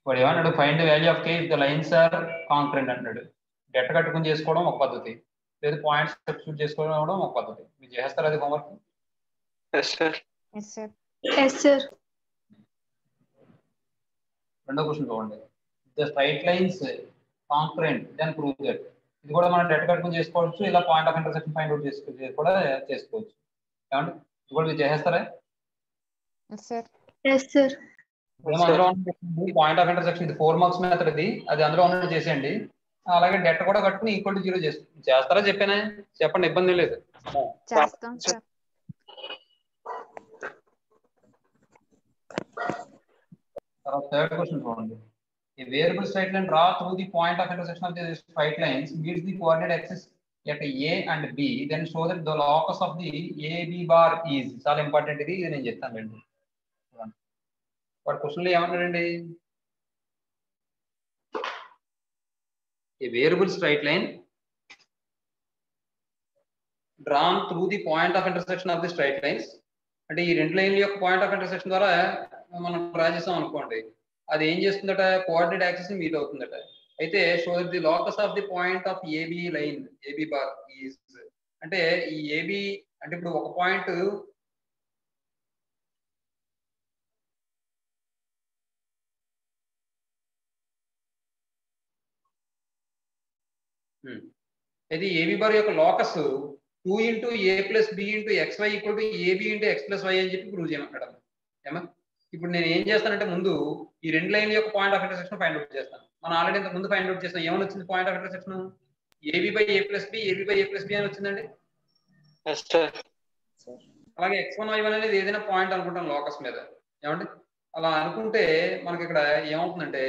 వాడు ఏమన్నాడు, find the value of K if the lines are concurrent అంటున్నాడు. గట్ట కట్టుకుని చేసుకోవడం ఒక పద్ధతి, లేదు పాయింట్స్ సబ్స్టిట్యూట్ చేసుకోవడం ఒక పద్ధతి. మీరు చేస్తారా అది homework? Yes, sir. Yes, sir. Yes, sir. రెండో క్వశ్చన్ చూడండి. The straight lines concurrent then prove that. ఇది కూడా మనం గట్ట కట్టుకుని చేసుకోవచ్చు, ఇలా point of intersection find out కూడా చేసుకోవచ్చు. ఏమంటే ఇది కూడా మీరు చేసేస్తారా? Yes, sir. Yes, sir. అందులో పాయింట్ ఆఫ్ ఇంటర్సెక్షన్ ఇది 4 మార్క్స్ మెథడ్, ఇది అది అందులో ఉన్నది చేసేయండి. అలాగే డెట్ కూడా కట్టుకుని ఈక్వల్ టు 0 చేస్తారా? చెప్పానే, చెప్పండి, ఇబ్బంది లేదు. చేస్తాం సార్. తర్వాత థర్డ్ క్వశ్చన్ చూడండి. A variable straight line draw through the point of intersection of the straight lines meets the coordinate axis at A and B, then show that the locus of the AB bar is. చాలా important ఇది నేను చెప్తానండి. వాడు క్వశ్చన్లో ఏమన్నాడండి? A variable straight line drawn through the point of intersection of the straight lines, అంటే ఈ రెండు లైన్ల యొక్క పాయింట్ ఆఫ్ ఇంటర్సెక్షన్ ద్వారా మనం డ్రా చేసాం అనుకోండి, అది ఏం చేస్తుందట, కోఆర్డినేట్ యాక్సిస్ ని మీట్ అవుతుందట. అయితే show that the locus of the point of AB line, AB bar is, అంటే ఈ ఏబి అంటే ఇప్పుడు ఒక పాయింట్ ఇది ఏబి బార్ యొక్క locus 2 into a plus b into x y equal to AB into x plus y అని చెప్పి prove చేయమంటాడు. ఏమా ఇప్పుడు నేను ఏం చేస్తానంటే ముందు ఈ రెండు లైన్ల యొక్క point of intersection find out చేస్తాను. మనం ఆల్రెడీ ఇంతకు ముందు ఫైండ్ అవుట్ చేస్తాం. ఏమని వచ్చింది point of intersection? AB by A plus b, AB by A plus b అని వచ్చిందండి. అలాగే x1 y1 అనేది ఏదైనా పాయింట్ అనుకుంటాం లోకస్ మీద. ఏమంటే అలా అనుకుంటే మనకి ఇక్కడ ఏమవుతుందంటే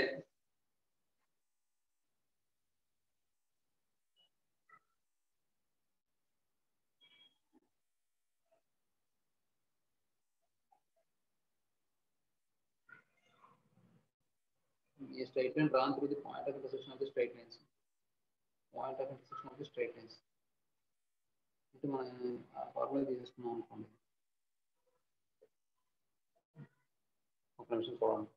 a straight line drawn through the point of intersection of the straight lines. Point of intersection of the straight lines. అంటే మనం ఫార్ములా తీసేసుకున్నాం అనుకోండి. ఒక నిమిషం చూడండి.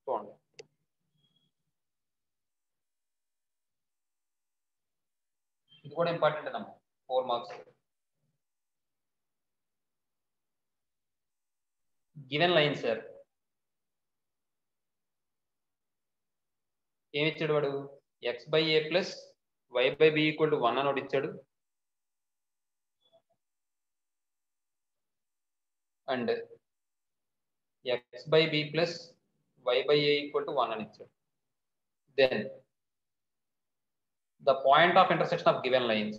చూడండి, ఇది కూడా ఇంపార్టెంట్ అన్నమాట, 4 మార్క్స్. గివెన్ లైన్ సార్ ఏమి ఇచ్చాడు వాడు? X by A plus why by B equal to 1 అని ఒకటి ఇచ్చాడు, and x by B plus why by A equal to 1 అని ఇచ్చాడు. Then the point of intersection of given lines,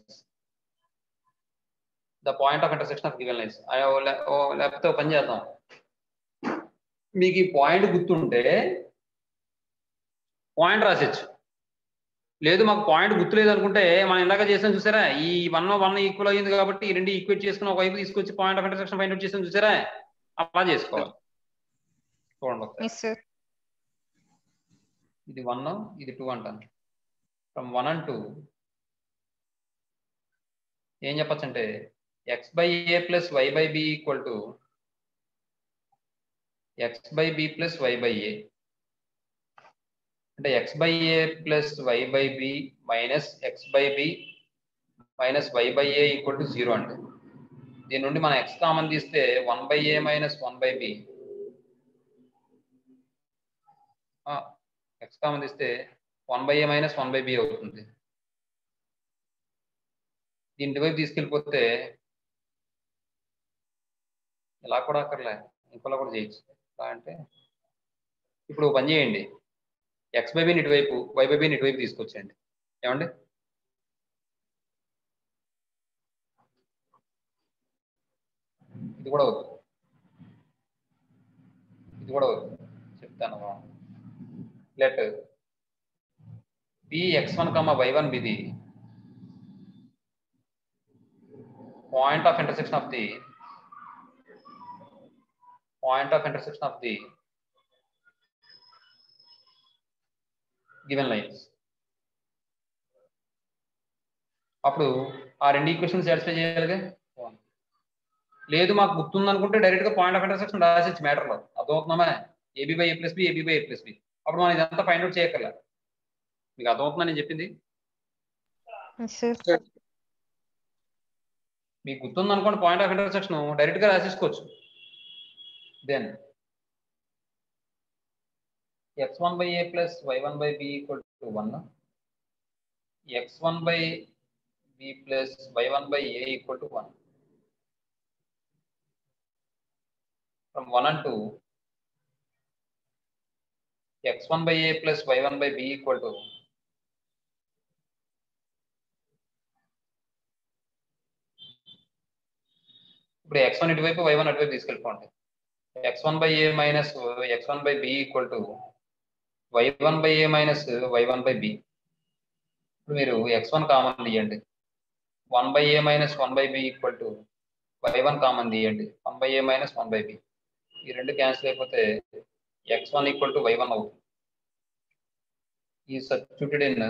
the point of intersection of given lines. లేకపోతే ఒక పని చేద్దాం, మీకు ఈ పాయింట్ గుర్తుంటే పాయింట్ రాసేచ్చు, లేదు మాకు పాయింట్ గుర్తులేదు అనుకుంటే మనం ఇందాక చేసాం చూసారా, ఈ 1 ఈక్వల్ అయ్యింది కాబట్టి ఈ రెండు ఈక్వేట్ చేసుకుని ఒకవైపు తీసుకొచ్చి point of intersection find out చేసాం చూసారా, అలా చేసుకోవాలి. చూడండి, ఇది 1 ఇది 2 అంటాను. ఫ్రమ్ 1 and 2 ఏం చెప్పచ్చు అంటే X by A plus why by B equal to X by B plus why by A, అంటే X by A plus why by B minus X by B minus Y by A equal to 0 అండి. దీని నుండి మనం X common తీస్తే 1 by A minus 1 by B, X common తీస్తే 1 by A minus 1 by B అవుతుంది. దీని వైపు తీసుకెళ్ళిపోతే ఇలా కూడా అక్కర్లే, ఇంకోలా కూడా చేయొచ్చు. ఎలా అంటే ఇప్పుడు పని చేయండి, ఎక్స్ బై బిని ఇటువైపు వై బై బిని ఇటువైపు తీసుకొచ్చేయండి. ఏమండి ఇది కూడా వద్దు, ఇది కూడా వద్దు, చెప్తాను. Let b x1, y1 be the point of intersection of the given lines. అప్పుడు ఆ రెండు ఈక్వేషన్ సాటిస్ఫై చేయాలిగా. లేదు మాకు గుర్తుంది అనుకుంటే డైరెక్ట్ గా పాయింట్ ఆఫ్ ఇంటర్సెక్షన్ రాసేచ్చు మ్యాటర్ లో, అర్థమవుతున్నామా? AB by A plus B, AB by A plus B. అప్పుడు మనం ఇదంతా ఫైండ్ అవుట్ చేయక్కర్లా. మీకు అర్థమవుతుందా నేను చెప్పింది? Yes sir. మీకు గుర్తుంది అనుకోండి పాయింట్ ఆఫ్ ఇంటర్సెక్షన్ డైరెక్ట్ గా రాసేసుకోవచ్చు. Then x1 by a plus y1 by b equal to 1, x1 by b plus y1 by a equal to 1. From 1 and 2, x1 by a plus y1 by b equal to ఇప్పుడు x1 ఇటువైపు y1 అటువైపు తీసుకెళ్ళిపోండి. x1 by a minus x1 by b equal to y1 by a minus y1 by b. ఇప్పుడు మీరు x1 common తీయండి. 1 by a minus 1 by b equal to y1 common తీయండి. 1 by a minus 1 by b. ఈ రెండు cancel అయిపోతే x1 equal to y1 అవుతుంది. ఈ substituted in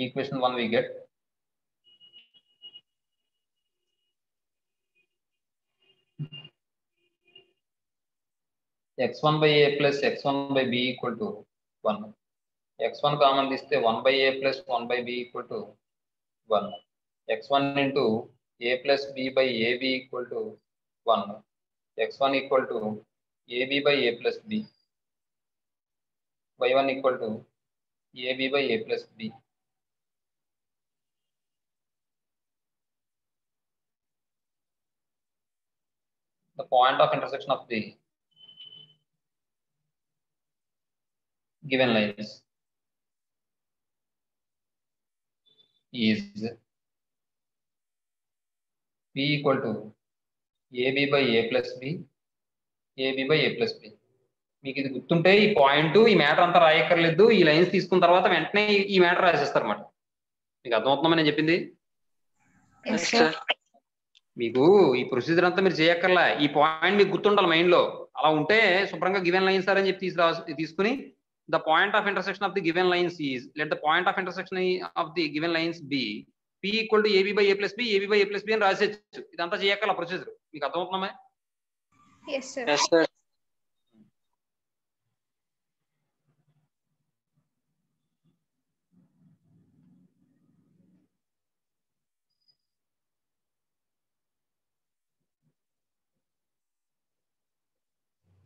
equation 1 we get x1 by a plus x1 by b equal to 1. x1 common తీస్తే 1 by a plus 1 by b equal to 1. x1 into a plus b by ab equal to 1. x1 equal to ab by a plus b. y1 equal to ab by a plus b. The point of intersection of the given lines is b equal to ab by a plus b, ab by a plus b. మీకు ఇది గుర్తుంటే ఈ point ఈ matter అంతా రాయక్కర్లేదు, ఈ lines తీసుకున్న తర్వాత వెంటనే ఈ మ్యాటర్ రాసేస్తారు అన్నమాట. మీకు అర్థమవుతుందా నేను చెప్పింది? Yes sir. మీకు ఈ ప్రొసీజర్ అంతా మీరు చేయక్కర్లా, ఈ పాయింట్ మీకు గుర్తుండాలి మైండ్ లో. అలా ఉంటే శుభ్రంగా గివెన్ లైన్స్ అని చెప్పి తీసుకుని the point of intersection of the given lines is, let the point of intersection of the given lines be p equal to ab by a plus b, ab by a plus b అని రాసేచ్చు. ఇదంతా చేయక్కర్లా procedure. మీకు అర్థమవుతుందా? Yes sir.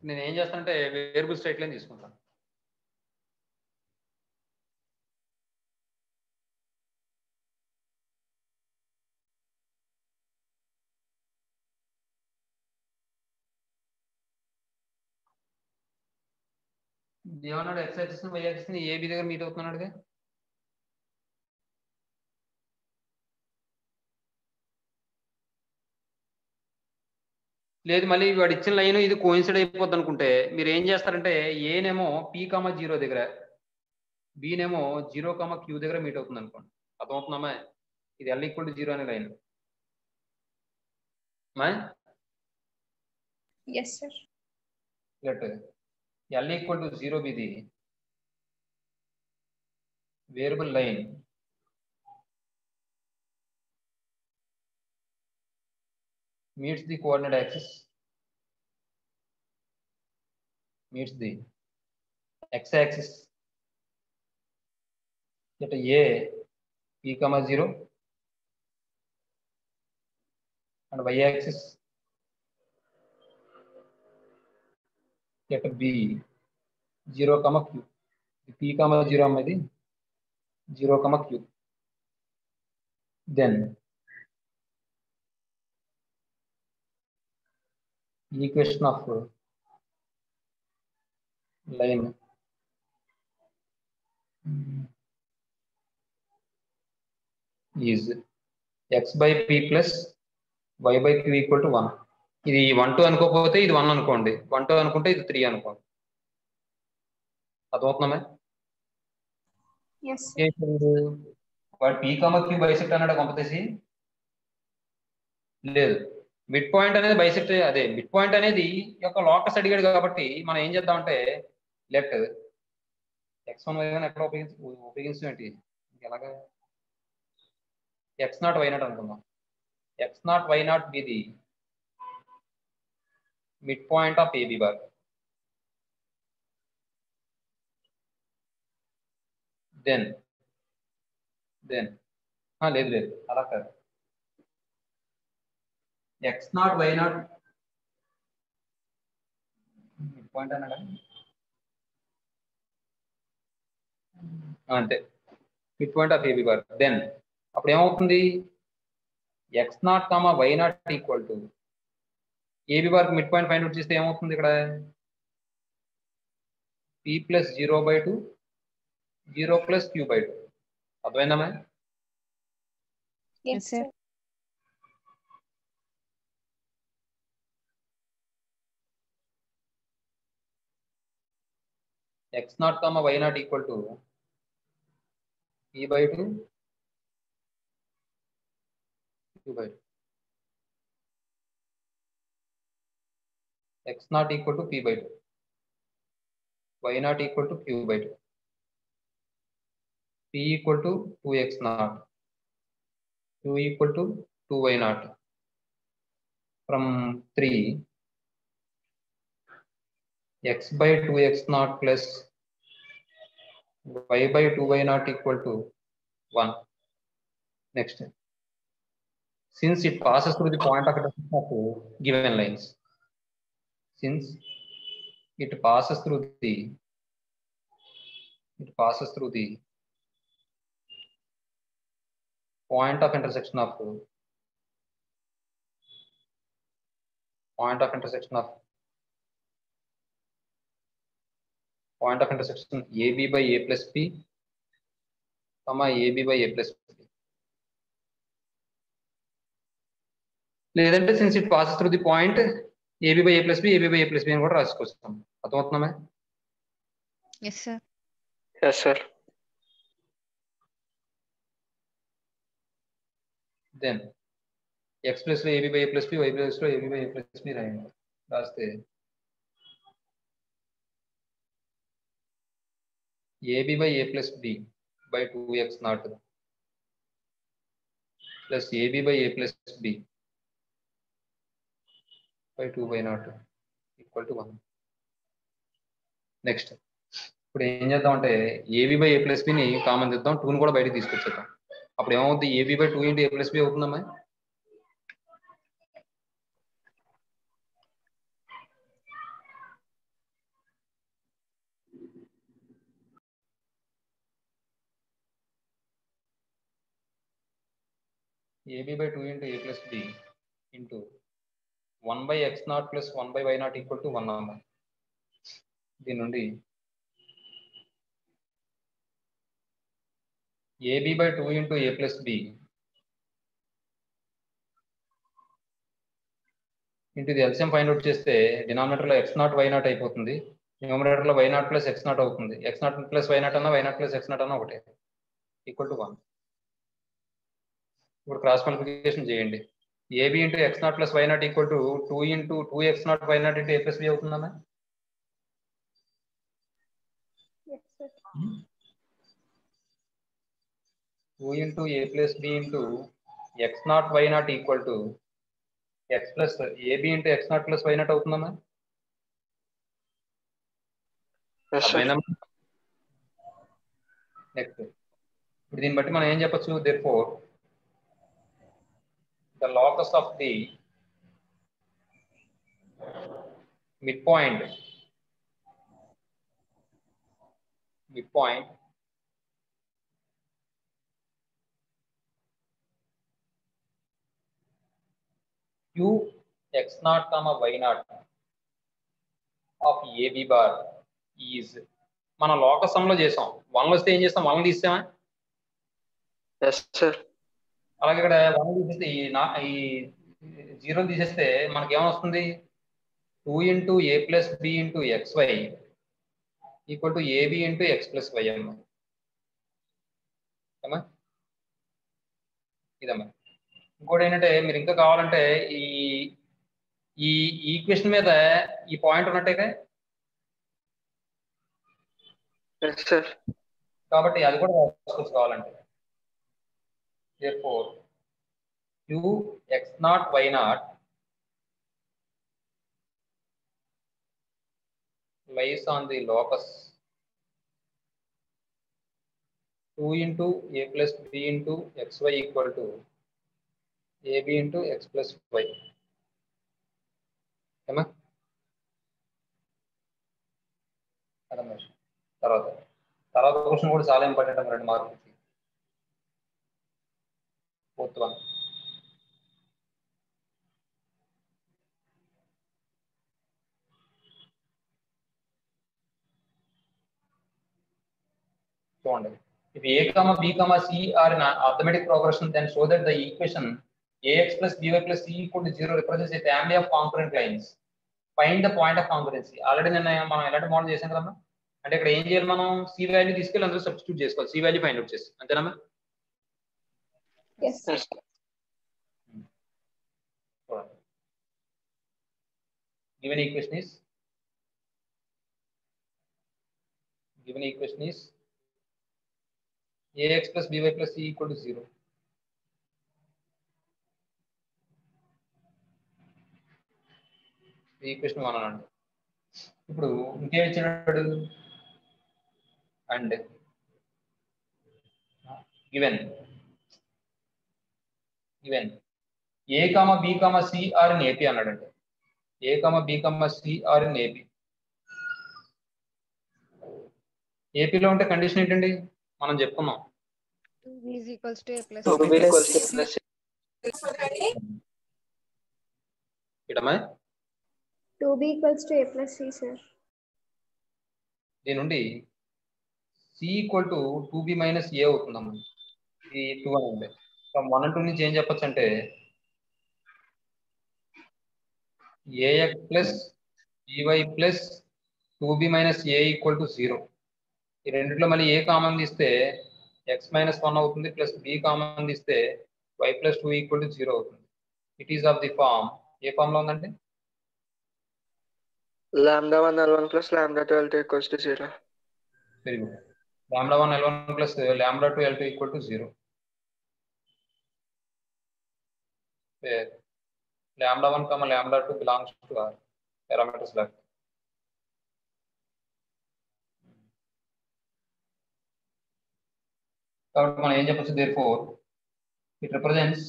నేను ఏం చేస్తానంటే variable straight line తీసుకుంటాను. ఏమన్నాడు? X axis y axis AB దగ్గర మీట్ అవుతున్నాడుగా. లేదు మళ్ళీ వాడు ఇచ్చిన లైన్ ఇది కోయిన్సైడ్ అయిపోద్ది అనుకుంటే మీరు ఏం చేస్తారంటే ఏనేమో p,0 దగ్గర, బీనేమో 0,q దగ్గర మీట్ అవుతుంది అనుకోండి. అర్థమవుతున్నామా? ఇది l equal to 0 అనే line. Yes sir. l equal to 0 బిది variable line meets the coordinate axis, meets the x-axis at a p,0 and y-axis at b 0,q. p,0 అనేది 0,q. then equation of line is x by p plus y by q equal to 1. ఇది 1 2 అనుకోకపోతే ఇది 1 అనుకోండి, 1 2 అనుకుంటే ఇది 3 అనుకోండి. అర్థమవుతుందా? వాడు p,q బైసెక్ట్ అన్నాడు కంపల్సరీ లేదు. మిడ్ పాయింట్ అనేది బైసెక్ట్, అదే మిడ్ పాయింట్ అనేది యొక్క లోకస్ అడిగాడు కాబట్టి మనం ఏం చేద్దామంటే లెట్ x1 y1 ఎక్కడ ఉపయోగించడం ఏంటి ఎలాగా x నాట్ y నాట్ అనుకుందాం. x not y not be the mid point of AB bar. Then లేదు అలా కాదు. x not y not mid point అన్నాడా అంతే, mid point of AB bar. Then అప్పుడు ఏమవుతుంది, x not comma y not equal to AB bar mid point find out చేస్తే ఏమవుతుంది ఇక్కడ p ప్లస్ 0/2 0 ప్లస్ q/2. అర్థమైందా? Yes, sir. x not comma y not equal to p/2 q/2. x not equal to p/2, y not equal to q/2, p equal to 2x not, q equal to 2y not. From 3 x by 2x naught plus y by 2y naught equal to 1. Next, since it passes through the point of intersection of given lines, since it passes through the point of intersection of point of intersection AB by A plus B, AB by A plus B. లేదంటే since it passes through the point AB by A plus B, AB by A plus B అని కూడా రాసుకొస్తాం. అర్థమవుతుందా? Yes, sir. Yes, sir. Then x plus y AB by A plus B, y plus y AB by A plus B రాయండి. రాస్తే AB by A plus B by 2x naught plus AB by A plus B by 2y naught equal to 1. Next ఇప్పుడు ఏం చేద్దాం అంటే AB by A plus B ని common చేద్దాం, 2ని కూడా బయటకు తీసుకొచ్చేద్దాం. అప్పుడు ఏమవుతుంది, AB by 2 into A plus B అవుతుందమ్మా. AB by 2 into A plus B into 1 by x naught plus 1 by y naught equal to 1 అమ్మా. దీని నుండి AB by 2 into A plus B into the LCM find out చేస్తే denominator లో x not y not అయిపోతుంది, numerator లో y not plus x not అవుతుంది. x not plus y not అన్నా y not plus x not అన్నా ఒకటే, equal to 1. ఇప్పుడు cross multiplication చేయండి. AB into x not plus y not equal to 2 into 2x not y naught into A plus B అవుతుందమ్మా. Yes, sir. 2 into A plus B into x naught y naught equal to x plus AB into x naught plus y naught అవుతుందమ్మా. Yes, sir. Next ఇప్పుడు దీన్ని బట్టి మనం ఏం చెప్పొచ్చు, therefore the locus of the midpoint q x naught comma y naught of AB bar is మన locus some లో చేసాం. 1 వస్తే ఏం చేస్తాం, 1 తీసామా. Yes, sir. అలాగే ఇక్కడ 1 తీసేస్తే ఈ 0 తీసేస్తే మనకి ఏమొస్తుంది, 2 into A plus B into xy equal to AB into x plus y అమ్మా. ఇదమ్మా. ఇంకోటి ఏంటంటే మీరు ఇంకా కావాలంటే ఈ ఈక్వేషన్ మీద ఈ పాయింట్ ఉన్నట్టయితే, Yes, sir. కాబట్టి అది కూడా రాసుకోవచ్చు కావాలంటే. therefore q x0 y0 lies on the locus 2 into a plus b into xy equal to ab into x plus y. ఏమా తర్వాత తర్వాత క్వశ్చన్ కూడా చాలా ఇంపార్టెంట్ అమ్మ 2 మార్కులకి. ఫోర్త్ వన్ చూడండి. If a comma b comma c are in arithmetic progression, then show that the equation ax plus by plus c equal to 0 represents a family of concurrent lines. Find the point of congruency. Already నేను మనం ఎలాంటి model చేసాం కదమ్మా. అంటే ఇక్కడ ఏం చేయాలి, మనం సి వాల్యూ తీసుకెళ్ళి అందులో సబ్స్టిట్యూట్ చేసుకోవాలి. సి వాల్యూ ఫైండ్ అవుట్ చేసి, అంతేనమ్మా? Yes. Given equation is ax plus by plus c equal to 0. ఈ ఈక్వేషన్ 1 అనండి. ఇప్పుడు ఇంకేం ఇచ్చినాడు, and given A comma B comma C are in AP అన్నాడండి. A comma B comma C are in AP. ఏపీలో ఉంటే కండిషన్ ఏంటండి, మనం చెప్పుకున్నాం. 2b is equals to a plus 2b equals to plus ఇటమా 2b equals to a plus c, sir. దీని నుండి C equal to 2b minus A అవుతుందమ్మా. ఇది 2 అని ఉంది. ఫ్రమ్ 1 and 2 నుంచి ఏం చెప్పొచ్చు అంటే ax plus by plus 2b minus a equal to 0. ఈ రెండిట్లో మళ్ళీ ఏ కామన్ తీస్తే x మైనస్ 1 అవుతుంది, ప్లస్ b కామన్ తీస్తే y ప్లస్ 2 ఈక్వల్ టు 0 అవుతుంది. It is of the form, ఏ ఫామ్ లో ఉందండి? lambda 1 L1 plus lambda 2 L2 equals to 0. Very good. lambda 1 L1 plus lambda 2 L2 equal to 0. Where lambda 1 comma lambda 2 belongs to R parameters left. కాబట్టి మనం ఏం చెప్పొచ్చు, therefore it represents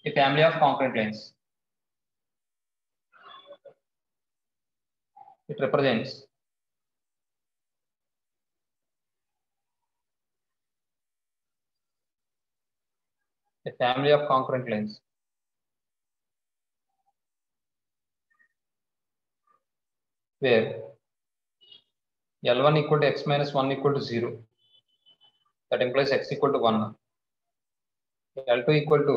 a family of concurrent lines. It represents a family of concurrent lines where L1 equal to x minus 1 equal to 0. That implies x equal to 1. L2 equal to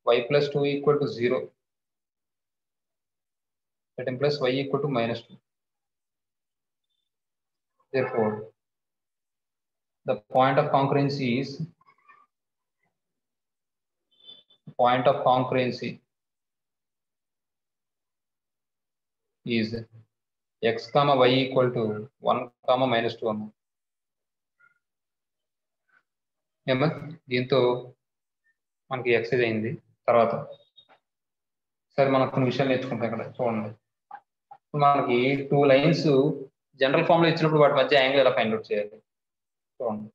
y plus 2 equal to 0. That implies y equal to minus 2. Therefore, the point of concurrency is x comma y equal to 1 comma minus 2. ఏమా దీంతో మనకి excise అయింది. తర్వాత సరే మనం కొన్ని విషయాలు నేర్చుకుంటాం. ఇక్కడ చూడండి, మనకి 2 లైన్స్ జనరల్ ఫామ్ లో ఇచ్చినప్పుడు వాటి మధ్య యాంగిల్ ఎలా ఫైండ్ అవుట్ చేయాలి చూడండి.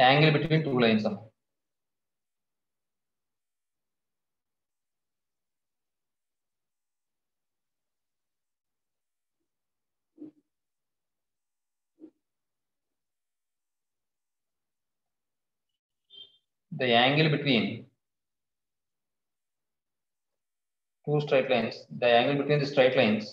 యాంగిల్ బిట్వీన్ 2 లైన్స్ అమ్మ. The angle between 2 straight lines, the angle between the straight lines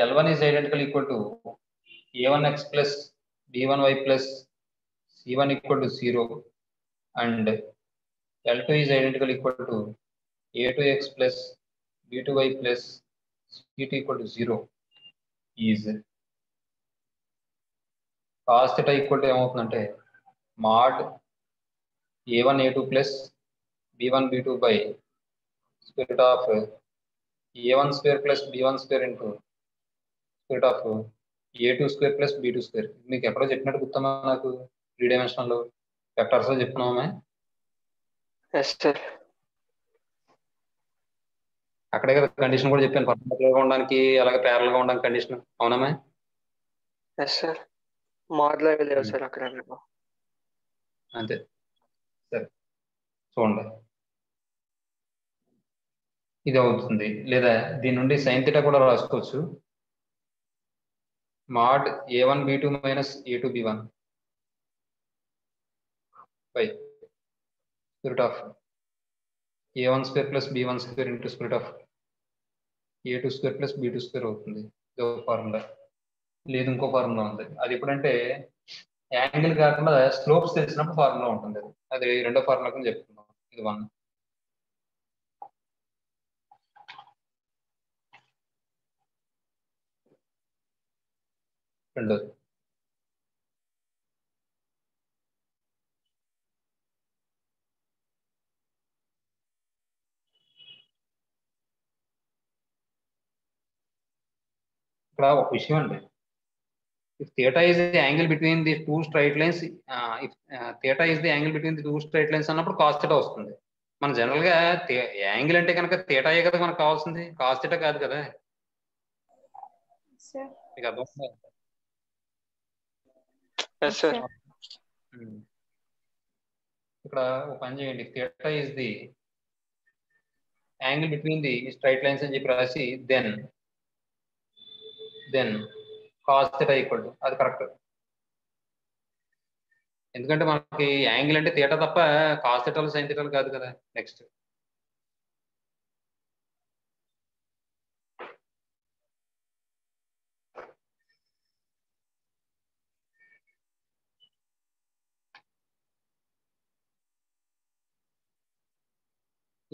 L1 is identical equal to a1x plus b1y plus C1 equal to 0 and L2 is identical equal to A2x plus B2y plus C2 equal to 0 is cos theta equal to ఏమవుతుందంటే mod A1 A2 plus B1 B2 by square root of A1 square plus B1 square into square root of A2 square plus B2 square. మీకు ఎక్కడో చెప్పినట్టు గుర్తున్నా నాకు 3 dimensional vectors లో చెప్తున్నామే. Yes sir. అక్కడే కదా condition కూడా చెప్పాను, పర్పెండిక్యులర్ గా ఉండడానికి అలాగే ప్యారల్ గా ఉండడానికి కండిషన్. అవునమ్మా? Yes sir. మోడల్ అవి లేవు సార్ అక్కడ. అంతే. సరే చూడండి, ఇది అవుతుంది. లేదా దీని నుండి సైన్ థీటా కూడా రాసుకోవచ్చు. mod A1 B2 minus A2 B1 by square root of A1 square plus B1 square into square root of A2 square plus B2 square అవుతుంది. ఇదో ఫార్ములా. లేదు ఇంకో ఫార్ములా ఉంది. అది ఎప్పుడంటే యాంగిల్ కాకుండా స్లోప్స్ తెలిసినప్పుడు ఫార్ములా ఉంటుంది. అది రెండో ఫార్ములా కింద చెప్తున్నాం. ఇది 1. రెండోది ఇక్కడ ఒక విషయం అండి. if theta is the angle between the two straight lines, if theta is the angle between the two straight lines అన్నప్పుడు cos theta వస్తుంది. మన జనరల్ గా యాంగిల్ అంటే కనుక థీటాయే కదా మనకు కావాల్సింది, cos theta కాదు కదా. మీకు అర్థమవుతుందా? ఇక్కడ ఒక పని చేయండి, theta is the angle between the straight lines అని చెప్పి రాసి then cos theta equal to, అది కరెక్ట్. ఎందుకంటే మనకి యాంగిల్ అంటే థీటా తప్ప cos theta sin theta కాదు కదా. Next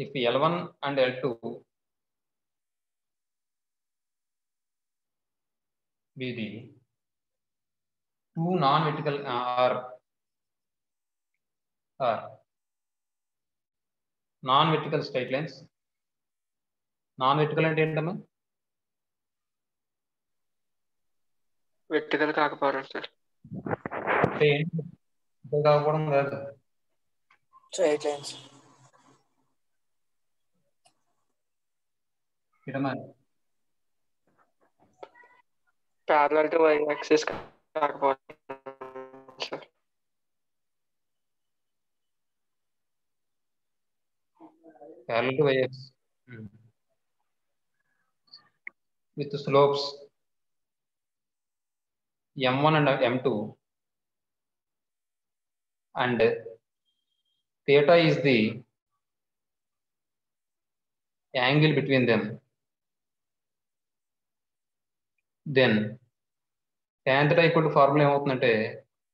if L1 and L2 be the two non-vertical or non-vertical straight lines. Non-vertical అంటే ఏంటమ్మా? వెర్టికల్ కాకపోవడం సార్. అంటే ఏంటి? కాకపోవడం కాదు, straight lines. Parallel to y axis కాకపోవడం sir. parallel to y-axis with slopes m1 and m2 and theta is the angle between them, then tan theta equal to formula ఏమవుతుందంటే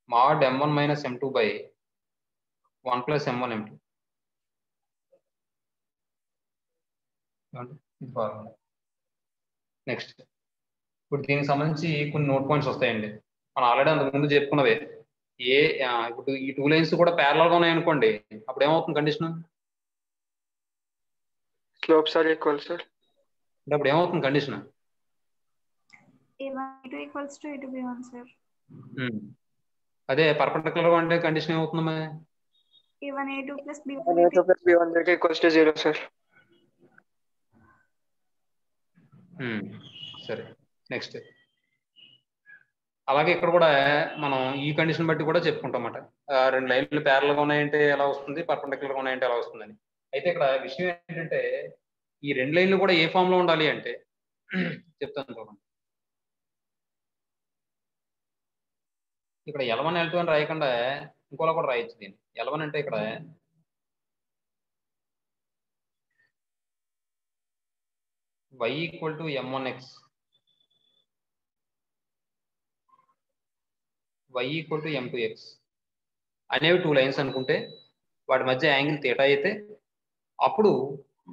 mod m1 minus m2 by 1 plus m1 m2. ఇది formula. Next ఇప్పుడు దీనికి సంబంధించి కొన్ని note points వస్తాయండి. మనం already అంతకు ముందు చెప్పుకున్నవే. ఇప్పుడు ఈ టూ లైన్స్ కూడా ప్యారలల్ గా ఉన్నాయనుకోండి, అప్పుడు ఏమవుతుంది condition? Slopes are equal sir. అంటే అప్పుడు ఏమవుతుంది condition? A1 equals to A2 B1 sir. అదే పర్పెండిక్యులర్ గా అంటే కండిషన్ ఏమవుతుందమ్మా? A1 A2 plus B1 A2 plus B1 equals to 0 sir. సరే నెక్స్ట్. అలాగే ఇక్కడ కూడా మనం ఈ కండిషన్ బట్టి కూడా చెప్పుకుంటాం అన్నమాట. రెండు లైన్లు ప్యారల్ గా ఉన్నాయంటే ఎలా వస్తుంది, పర్పెండిక్యులర్ గా ఉన్నాయంటే ఎలా వస్తుందని. అయితే ఇక్కడ విషయం ఏంటంటే ఈ రెండు లైన్లు కూడా ఏ ఫామ్ లో ఉండాలి అంటే చెప్తాను చూడండి. ఇక్కడ L1 L2 అని రాయకుండా ఇంకోలా కూడా రాయొచ్చు దీన్ని. L1 అంటే ఇక్కడ y equal to m1x, y equal to m2x. అనేవి 2 లైన్స్ అనుకుంటే వాటి మధ్య యాంగిల్ థీటా అయితే అప్పుడు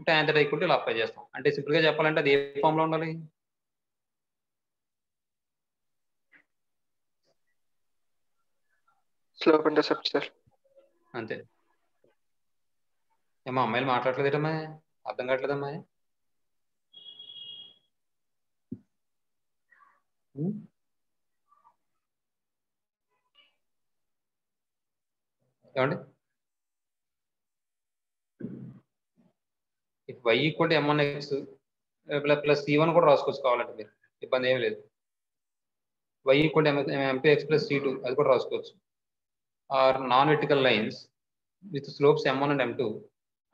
tan θ ఈక్వల్ టు ఇలా అప్లై చేస్తాం. అంటే సింపుల్ గా చెప్పాలంటే అది ఏ ఫామ్ లో ఉండాలి? Slope intercept sir. అంతే. ఏమో అమ్మాయిలు మాట్లాడలేదమ్మా, అర్థం కావట్లేదమ్మా. ఏమండి? y equal to m1x plus c1 కూడా రాసుకోవచ్చు కావాలంటే, మీరు ఇబ్బంది ఏమి లేదు. y equal to m2x plus c2 అది కూడా రాసుకోవచ్చు. Are non vertical lines with slopes m1 and m2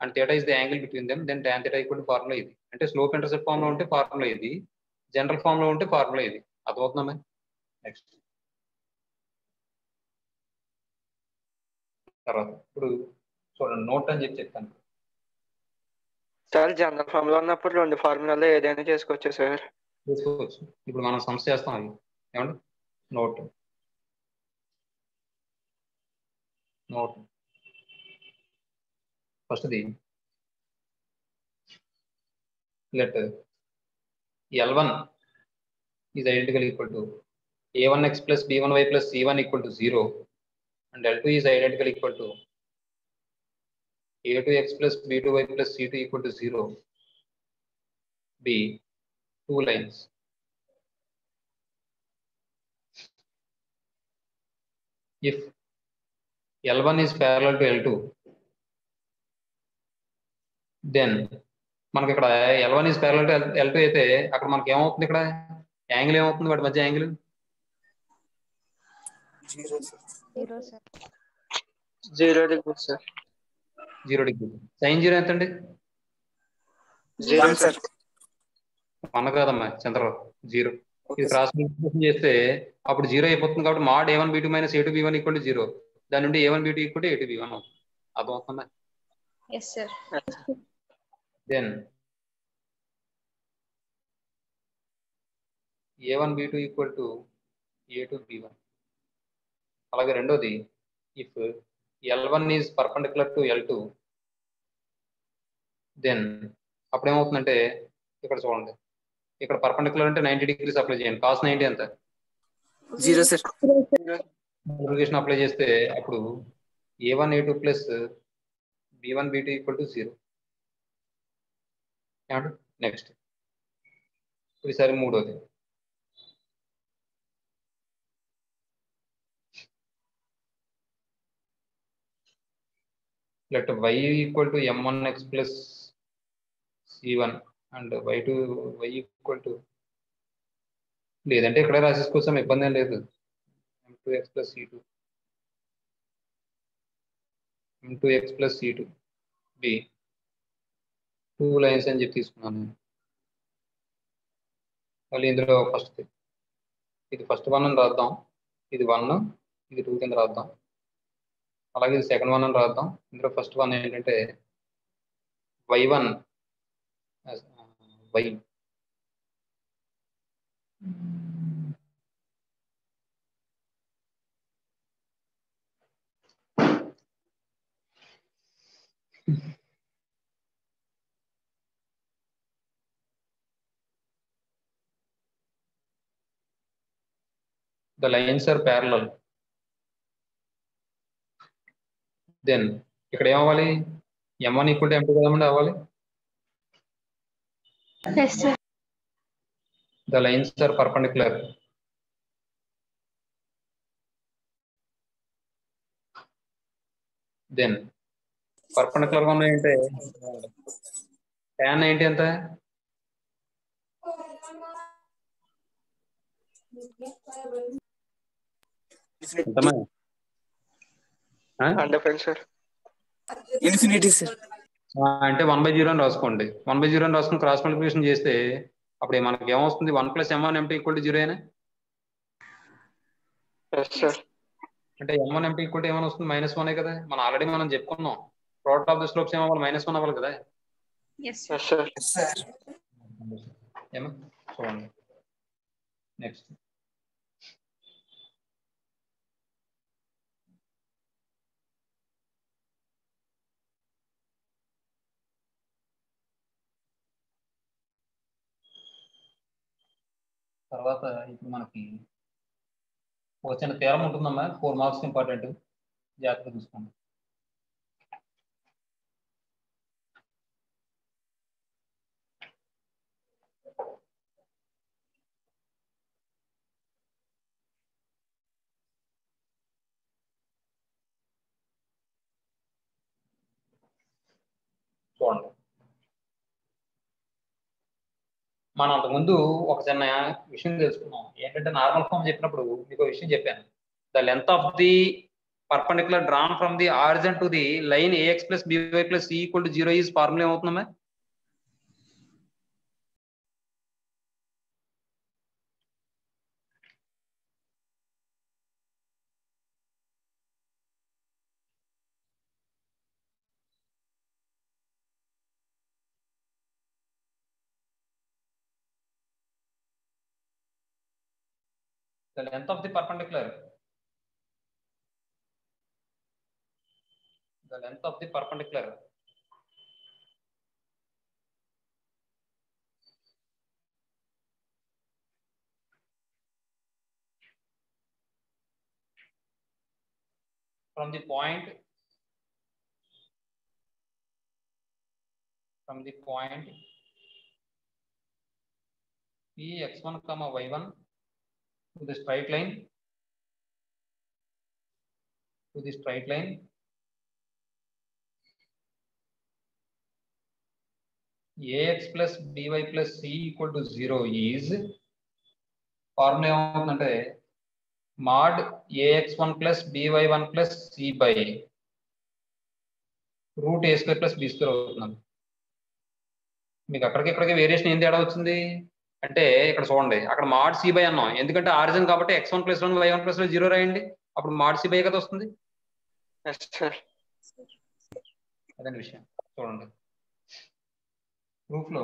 and theta is the angle between them, then tan θ equal to formula ఇది. అంటే స్లోప్ ఇంటర్సెప్ట్ ఫామ్ లో ఉంటే ఫార్ములా ఇది, general form లో ఉంటే ఫార్ములా ఇది. అర్థమవుతుందా? నెక్స్ట్ తర్వాత ఇప్పుడు చూడండి, నోట్ అని చెప్పి చెప్తాను. సార్ జనరల్ ఫామ్ లో ఉన్నప్పుడు 2 ఫార్ములాలో ఏదైనా చేసుకోవచ్చు సార్. చేసుకోవచ్చు. ఇప్పుడు మనం సమస్య చేస్తాం అవి. ఏమండి? నోట్ నోట్ ఫస్ట్ది let L1 is identical equal to A1x plus B1y plus C1 equal to 0 and L2 is identical equal to A2x plus B2y plus C2 equal to 0. B 2 lines. If L1 is parallel to L2, then మనకి ఇక్కడ L1 is parallel to L2 అయితే అక్కడ మనకి ఏమవుతుంది? ఇక్కడ angle ఏమవుతుంది? వాటి మధ్య angle 0 degree sir. 0 degree. Sine 0 ఎంత అండి? 0 సార్. 1 కాదమ్మా చంద్రరావు, 0. ఇది క్రాస్ మల్టిప్లికేషన్ చేస్తే అప్పుడు 0 అయిపోతుంది. కాబట్టి mod a1 b2 minus a2 b1 equal to 0. దాని నుండి a1 b2 equal to a2 b1 అవుతుంది. అర్థమవుతుందా? Yes, sir. Then a1 b2 equal to a2 b1. అలాగే రెండోది, if L1 is perpendicular to L2, then అప్పుడు ఏమవుతుందంటే ఇక్కడ చూడండి, ఇక్కడ పర్పెండిక్యులర్ అంటే 90 డిగ్రీస్ అప్లై చేయండి. కాస్ 90 ఎంత? 0 సార్. మల్టిప్లికేషన్ అప్లై చేస్తే అప్పుడు a1 a2 plus b1 b2 equal to 0. Next ఈసారి మూడోది, let y equal to m1x plus c1 and y equal to, లేదంటే ఇక్కడే రాసేసుకొచ్చాం, ఇబ్బంది ఏం లేదు. m2x plus c2 m2x plus c2 b 2 lines అని చెప్పి తీసుకున్నాను. మళ్ళీ ఇందులో ఫస్ట్ ఇది ఫస్ట్ 1 అని రాద్దాం, ఇది 1, ఇది 2 కింద రాద్దాం. అలాగే ఇది సెకండ్ 1 అని రాద్దాం. ఇందులో ఫస్ట్ 1 ఏంటంటే y1 y the lines are parallel. Then ఇక్కడ ఏమవ్వాలి? m1 ఈక్వల్ టు m2 కదమండి అవ్వాలి. Yes, sir. The lines are perpendicular. Then perpendicular గా ఉన్నాయంటే tan 90 ఎంత? ఎంతమ్మా? Infinity sir. అంటే 1/0 అని రాసుకోండి. 1/0 అని రాసుకుని క్రాస్ మల్టిప్లికేషన్ చేస్తే అప్పుడు మనకి ఏమొస్తుంది? 1 plus m1 m2 equal to 0 అయినా? అంటే m1 m2 ఈక్వల్ టు ఏమైనా వస్తుంది? -1 కదా. ఆల్రెడీ మనం చెప్పుకున్నాం, ప్రోడక్ట్ ఆఫ్ ది స్లోప్స్ ఏమవ్వాలి? -1 అవ్వాలి కదా. Yes, sir. ఏమో చూడండి. నెక్స్ట్ తర్వాత ఇప్పుడు మనకి ఒక చిన్న తీరం ఉంటుందమ్మా, 4 మార్క్స్ ఇంపార్టెంట్, జాగ్రత్తగా చూసుకోండి. చూడండి, మనం అంతకుముందు ఒక చిన్న విషయం తెలుసుకున్నాం. ఏంటంటే నార్మల్ ఫామ్ చెప్పినప్పుడు మీకు విషయం చెప్పాను. The length of the perpendicular drawn from the origin to the line AX plus BY plus C equal to 0 is formula ఏమవుతుందమ్మా? The length of the perpendicular. The length of the perpendicular from the point P x1 comma y1 to the straight line ax plus by plus c equal to 0 is formula ఏమవుతుందంటే mod ax1 plus by1 plus c by root a square plus b square అవుతుంది. మీకు అక్కడికి variation ఏం తేడా వచ్చింది అంటే ఇక్కడ చూడండి, అక్కడ మాడ్ సి బై అన్నాం, ఎందుకంటే ఆరిజిన్ కాబట్టి x1 + 1 y1 + 0 రాయండి, అప్పుడు మాడ్ సి బై కదా వస్తుంది. అదే విషయం. చూడండి ప్రూఫ్ లో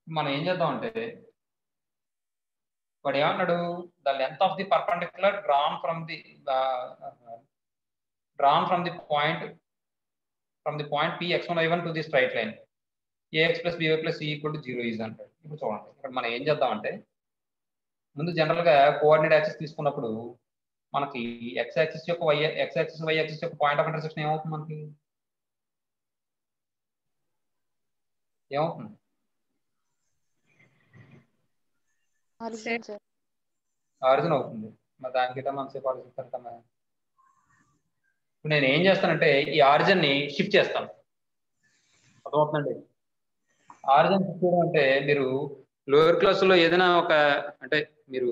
మనం ఏం చేద్దాం అంటే, వాడు ఏమన్నాడు, the length of the perpendicular drawn from the point P x1 y1 to the straight line ax plus by plus c equal to 0 is అంటాడు. ఇప్పుడు చూడండి, ఇక్కడ మనం ఏం చేద్దాం అంటే, ముందు జనరల్ గా కోఆర్డినేట్ యాక్సిస్ తీసుకున్నప్పుడు మనకి x యాక్సిస్ యొక్క y యాక్సిస్ యొక్క పాయింట్ ఆఫ్ ఇంటర్సెక్షన్ ఏమవుతుంది, మనకి ఏమవుతుంది? ఆరిజిన్ అవుతుంది. మరి దానికిట మనం సేపు ఆలోచిస్తాం. ఇప్పుడు నేను ఏం చేస్తానంటే ఈ ఆరిజిన్ ని షిఫ్ట్ చేస్తాను. అర్థమవుతుందండి? ఆరిజిన్ షిఫ్ట్ చేయడం అంటే మీరు లోయర్ క్లాసులో ఏదైనా ఒక, అంటే మీరు